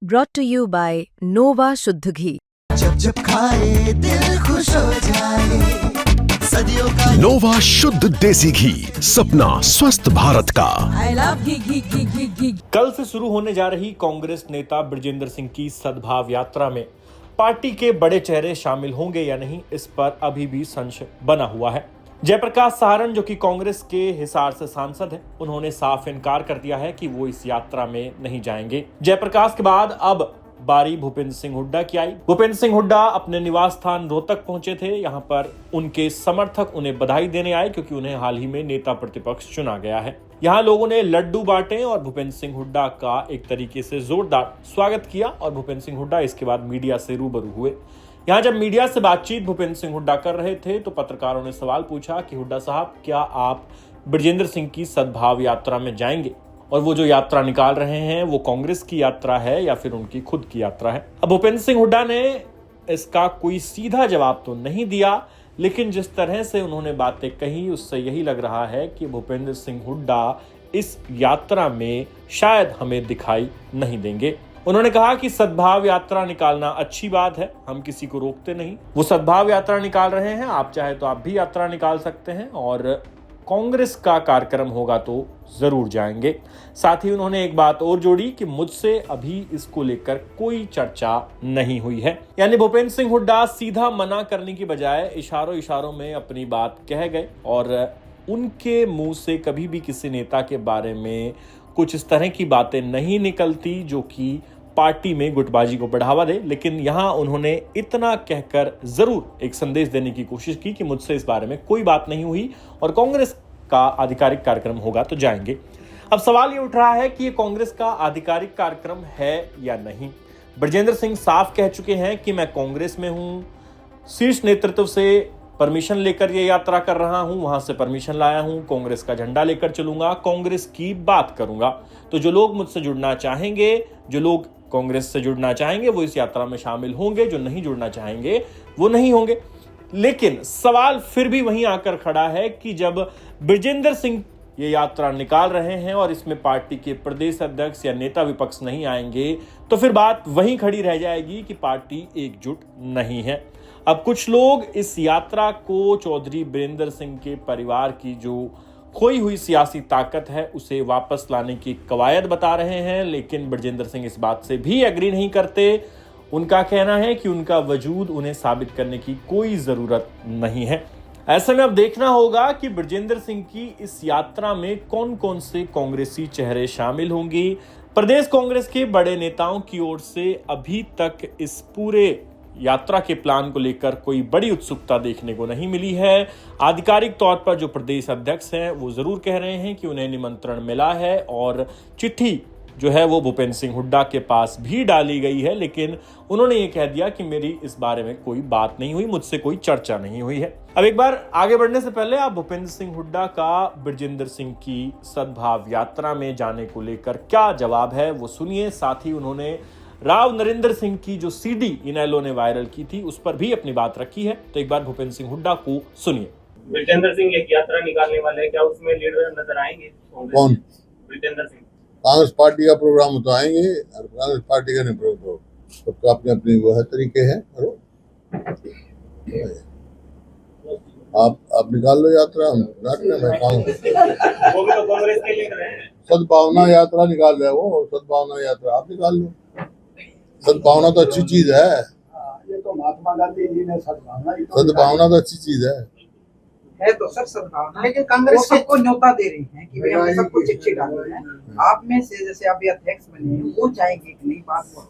brought to you by Nova शुद्ध घी। जब जब खाए दिल खुश हो जाए, सदियों का नोवा शुद्ध देसी घी, सपना स्वस्थ भारत का। I love घी। कल से शुरू होने जा रही कांग्रेस नेता बृजेंद्र सिंह की सद्भाव यात्रा में पार्टी के बड़े चेहरे शामिल होंगे या नहीं, इस पर अभी भी संशय बना हुआ है। जयप्रकाश सहारण, जो कि कांग्रेस के हिसार से सांसद हैं, उन्होंने साफ इनकार कर दिया है कि वो इस यात्रा में नहीं जाएंगे। जयप्रकाश के बाद अब बारी भूपेंद्र सिंह हुड्डा की आई। भूपेंद्र सिंह हुड्डा अपने निवास स्थान रोहतक पहुंचे थे। यहां पर उनके समर्थक उन्हें बधाई देने आए, क्योंकि उन्हें हाल ही में नेता प्रतिपक्ष चुना गया है। यहां लोगों ने लड्डू बांटे और भूपेंद्र सिंह हुड्डा का एक तरीके से जोरदार स्वागत किया। और भूपेंद्र सिंह हुड्डा इसके बाद मीडिया से रूबरू हुए। यहाँ जब मीडिया से बातचीत भूपेंद्र सिंह हुड्डा कर रहे थे तो पत्रकारों ने सवाल पूछा कि हुड्डा साहब, क्या आप बृजेंद्र सिंह की सद्भाव यात्रा में जाएंगे? और वो जो यात्रा निकाल रहे हैं वो कांग्रेस की यात्रा है या फिर उनकी खुद की यात्रा है? अब भूपेंद्र सिंह हुड्डा ने इसका कोई सीधा जवाब तो नहीं दिया, लेकिन जिस तरह से उन्होंने बातें कही उससे यही लग रहा है कि भूपेंद्र सिंह हुड्डा इस यात्रा में शायद हमें दिखाई नहीं देंगे। उन्होंने कहा कि सद्भाव यात्रा निकालना अच्छी बात है, हम किसी को रोकते नहीं। वो सद्भाव यात्रा निकाल रहे हैं, आप चाहे तो आप भी यात्रा निकाल सकते हैं और कांग्रेस का कार्यक्रम होगा तो जरूर जाएंगे। साथ ही उन्होंने एक बात और जोड़ी कि मुझसे अभी इसको लेकर कोई चर्चा नहीं हुई है। यानी भूपेंद्र सिंह हुड्डा सीधा मना करने की बजाय इशारों इशारों में अपनी बात कह गए। और उनके मुंह से कभी भी किसी नेता के बारे में कुछ इस तरह की बातें नहीं निकलती जो कि पार्टी में गुटबाजी को बढ़ावा दे। लेकिन यहां उन्होंने इतना कहकर जरूर एक संदेश देने की कोशिश की कि मुझसे इस बारे में कोई बात नहीं हुई और कांग्रेस का आधिकारिक कार्यक्रम होगा तो जाएंगे। अब सवाल ये उठ रहा है कि ये कांग्रेस का आधिकारिक कार्यक्रम है या नहीं। बृजेंद्र सिंह साफ कह चुके हैं कि मैं कांग्रेस में हूं, शीर्ष नेतृत्व से परमिशन लेकर ये यात्रा कर रहा हूं, वहां से परमिशन लाया हूं, कांग्रेस का झंडा लेकर चलूंगा, कांग्रेस की बात करूंगा। तो जो लोग मुझसे जुड़ना चाहेंगे, जो लोग कांग्रेस से जुड़ना चाहेंगे वो इस यात्रा में शामिल होंगे, जो नहीं जुड़ना चाहेंगे वो नहीं होंगे। लेकिन सवाल फिर भी वहीं आकर खड़ा है कि जब बृजेंद्र सिंह ये यात्रा निकाल रहे हैं और इसमें पार्टी के प्रदेश अध्यक्ष या नेता विपक्ष नहीं आएंगे, तो फिर बात वहीं खड़ी रह जाएगी कि पार्टी एकजुट नहीं है। अब कुछ लोग इस यात्रा को चौधरी बीरेंद्र सिंह के परिवार की जो खोई हुई सियासी ताकत है उसे वापस लाने की कवायद बता रहे हैं, लेकिन बृजेंद्र सिंह इस बात से भी एग्री नहीं करते। उनका कहना है कि उनका वजूद उन्हें साबित करने की कोई जरूरत नहीं है। ऐसे में अब देखना होगा कि बृजेंद्र सिंह की इस यात्रा में कौन कौन से कांग्रेसी चेहरे शामिल होंगी। प्रदेश कांग्रेस के बड़े नेताओं की ओर से अभी तक इस पूरे यात्रा के प्लान को लेकर कोई बड़ी उत्सुकता देखने को नहीं मिली है। आधिकारिक तौर पर जो प्रदेश अध्यक्ष हैं वो जरूर कह रहे हैं कि उन्हें निमंत्रण मिला है और चिट्ठी जो है वो भूपेंद्र सिंह हुड्डा के पास भी डाली गई है, लेकिन उन्होंने ये कह दिया कि मेरी इस बारे में कोई बात नहीं हुई, मुझसे कोई चर्चा नहीं हुई है। अब एक बार आगे बढ़ने से पहले आप भूपेंद्र सिंह हुड्डा का बृजेंद्र सिंह की सद्भाव यात्रा में जाने को लेकर क्या जवाब है वो सुनिए। साथ ही उन्होंने राव नरेंद्र सिंह की जो सीडी इनेलो ने वायरल की थी उस पर भी अपनी बात रखी है। तो एक बार भूपेंद्र सिंह हुड्डा को सुनिए। बृजेंद्र सिंह एक यात्रा निकालने वाले हैं, क्या उसमें लीडर नजर आएंगे? कौन? बृजेंद्र सिंह। कांग्रेस पार्टी का प्रोग्राम तो आएंगे और कांग्रेस पार्टी का नहीं प्रोग्राम, सबका अपने अपने वो है तरीके हैं। आप निकाल लो यात्रा, हम वो भी तो कांग्रेस के लीडर हैं। सद्भावना यात्रा निकाल रहे हो, सद्भावना यात्रा आप निकाल लो। सद्भावना तो अच्छी चीज है, ये तो महात्मा गांधी जी ने सद्भावना तो अच्छी चीज है तो सर सद्भावना, लेकिन कांग्रेस सबको न्योता दे रही है कि हमें सबको चिट्ठी डालनी है। आप में से जैसे अभी अध्यक्ष बने हैं वो जाएंगे कि नहीं, बात वो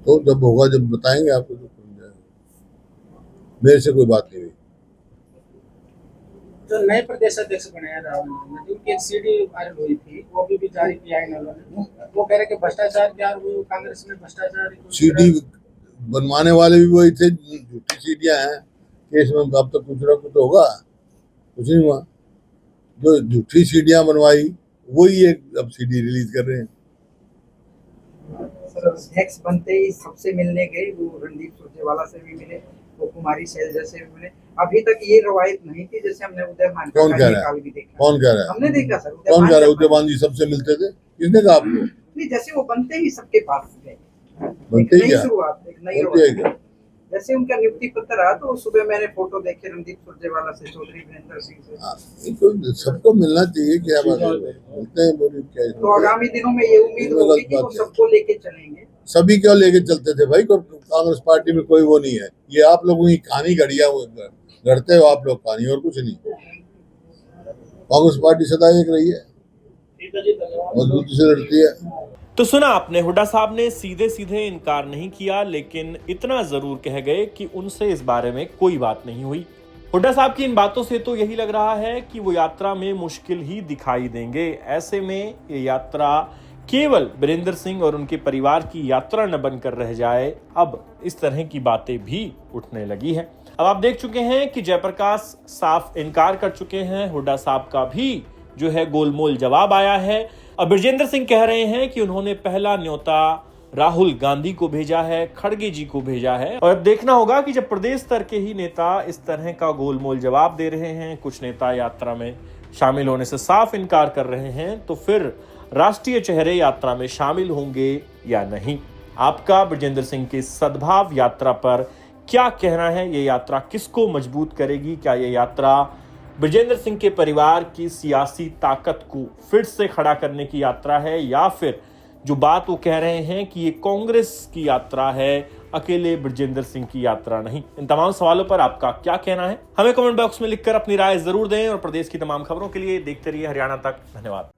तो जब होगा जब बताएंगे आपको, तो मेरे से कोई बात नहीं हुई। जो नए प्रदेश अध्यक्ष बने हैं राहुल गांधी, उनकी एक सीडी वायरल हुई थी, वो भी जारी किया है इन्होंने। वो कह रहे कि भ्रष्टाचार क्या, वो कांग्रेस में भ्रष्टाचार सीडी बनवाने वाले भी वही थे, झूठी सीडियां हैं केस में। अब तक कुछ ना कुछ होगा, कुछ नहीं हुआ। जो झूठी सीडियां बनवाई वही एक अब सीडी रिलीज कर रहे हैं। सर अध्यक्ष बनते ही सबसे मिलने गए, वो रणदीप सुरजेवाला से भी मिले, वो कुमारी शैलजा से भी मिले। अभी तक ये रवायत नहीं थी, जैसे हमने उदयमान कौन कह रहा है? भी देखा। कौन कह रहा है? हमने देखा सर। कौन कह रहा है? उदयमान जी सबसे मिलते थे? किसने कहा आपको? नहीं, जैसे वो बनते ही सबके पास गए, बनते ही नई क्या शुरुआत, एक नई बनते है शुरुआत। क्या जैसे उनका नियुक्ति पत्र आया तो सुबह मैंने फोटो देखे रणदीप सुरजेवाला से, चौधरी वीरेंद्र सिंह से। हाँ, इनको सबको मिलना चाहिए, क्या बात है, मिलते हैं बोलिए क्या तो आगामी दिनों में ये उम्मीद होगी कि वो सबको लेके चलेंगे। सभी क्यों लेके चलते थे भाई, कांग्रेस पार्टी में कोई वो नहीं है, ये आप लोगों की कहानी गढ़ते हो आप लोग कहानी, और कुछ नहीं। कांग्रेस पार्टी सदा एक रही है, मजबूती से लड़ती है। तो सुना आपने, हुड्डा साहब ने सीधे सीधे इनकार नहीं किया, लेकिन इतना जरूर कह गए कि उनसे इस बारे में कोई बात नहीं हुई। हुड्डा साहब की इन बातों से तो यही लग रहा है कि वो यात्रा में मुश्किल ही दिखाई देंगे। ऐसे में ये यात्रा केवल वीरेंद्र सिंह और उनके परिवार की यात्रा न बनकर रह जाए, अब इस तरह की बातें भी उठने लगी हैं। अब आप देख चुके हैं कि जयप्रकाश साफ इनकार कर चुके हैं, हुड्डा साहब का भी जो है गोलमोल जवाब आया है। अब ब्रजेंद्र सिंह कह रहे हैं कि उन्होंने पहला न्योता राहुल गांधी को भेजा है, खड़गे जी को भेजा है, और अब देखना होगा कि जब प्रदेश स्तर के ही नेता इस तरह का गोलमोल जवाब दे रहे हैं, कुछ नेता यात्रा में शामिल होने से साफ इनकार कर रहे हैं, तो फिर राष्ट्रीय चेहरे यात्रा में शामिल होंगे या नहीं। आपका ब्रजेंद्र सिंह की सद्भाव यात्रा पर क्या कहना है? ये यात्रा किसको मजबूत करेगी? क्या ये यात्रा ब्रजेंद्र सिंह के परिवार की सियासी ताकत को फिर से खड़ा करने की यात्रा है, या फिर जो बात वो कह रहे हैं कि ये कांग्रेस की यात्रा है, अकेले ब्रजेंद्र सिंह की यात्रा नहीं? इन तमाम सवालों पर आपका क्या कहना है? हमें कमेंट बॉक्स में लिखकर अपनी राय जरूर दें, और प्रदेश की तमाम खबरों के लिए देखते रहिए हरियाणा तक। धन्यवाद।